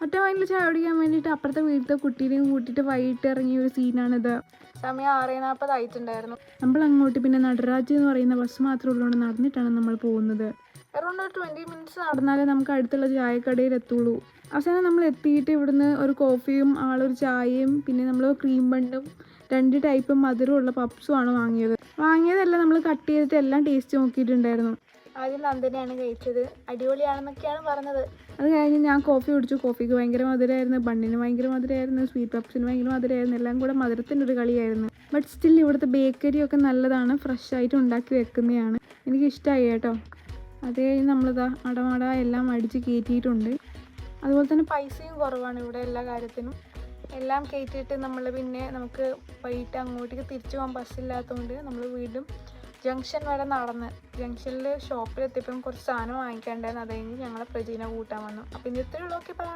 ഒറ്റ മൈൻഡിൽ ചായ കുടിക്കാൻ വേണ്ടിയിട്ട് അപ്പുറത്തെ വീട്ടിലത്തെ കുട്ടീനെയും കൂട്ടിയിട്ട് വൈകിട്ട് ഇറങ്ങിയ ഒരു സീനാണിത്. സമയം 6:40 ആയിട്ടുണ്ടായിരുന്നു. നമ്മൾ അങ്ങോട്ട് പിന്നെ നടരാജ് എന്ന് പറയുന്ന ബസ് മാത്രമേ ഉള്ളതുകൊണ്ട് നടന്നിട്ടാണ് നമ്മൾ പോകുന്നത്. അറൗണ്ട് ഒരു 20 മിനിറ്റ്സ് നടന്നാലേ നമുക്ക് അടുത്തുള്ള ചായക്കടയിൽ എത്തുള്ളൂ. അവസാനം നമ്മൾ എത്തിയിട്ട് ഇവിടുന്ന് ഒരു കോഫിയും ആളൊരു ചായയും പിന്നെ നമ്മൾ ക്രീം ബണ്ണും 2 ടൈപ്പ് മധുരമുള്ള പപ്സുമാണ് വാങ്ങിയതല്ല നമ്മൾ കട്ട് ചെയ്തിട്ട് എല്ലാം ടേസ്റ്റ് നോക്കിയിട്ടുണ്ടായിരുന്നു. ആദ്യം നന്ദനയാണ് കഴിച്ചത്. അടിപൊളിയാണെന്നൊക്കെയാണ് പറഞ്ഞത്. അത് കഴിഞ്ഞ് ഞാൻ കോഫി കുടിച്ചു. കോഫിക്ക് ഭയങ്കര മധുരമായിരുന്നു, ബണ്ണിന് ഭയങ്കര മധുരമായിരുന്നു, സ്വീറ്റ് പപ്സിന് ഭയങ്കര മധുരമായിരുന്നു. എല്ലാം കൂടെ മധുരത്തിൻ്റെ ഒരു കളിയായിരുന്നു. ബട്ട് സ്റ്റിൽ ഇവിടുത്തെ ബേക്കറിയൊക്കെ നല്ലതാണ്, ഫ്രഷ് ആയിട്ട് ഉണ്ടാക്കി വെക്കുന്നതാണ്. എനിക്കിഷ്ടമായി കേട്ടോ. അത് കഴിഞ്ഞ് നമ്മളിതാ അടമട എല്ലാം അടിച്ച് കയറ്റിയിട്ടുണ്ട്. അതുപോലെ തന്നെ പൈസയും കുറവാണ് ഇവിടെ എല്ലാ കാര്യത്തിനും. എല്ലാം കയറ്റിയിട്ട് നമുക്ക് വൈകിട്ട് അങ്ങോട്ടേക്ക് തിരിച്ചു പോകാൻ ബസ്സില്ലാത്തതുകൊണ്ട് നമ്മൾ വീണ്ടും ജംഗ്ഷൻ വരെ നടന്ന് ജംഗ്ഷനിൽ ഷോപ്പിലെത്തിയപ്പം കുറച്ച് സാധനം വാങ്ങിക്കാണ്ടായിരുന്നു. അത് കഴിഞ്ഞ് ഞങ്ങളെ പ്രജീനെ കൂട്ടാൻ വന്നു. അപ്പോൾ ഇന്നത്തെ ഉള്ളൂ. Okay, by.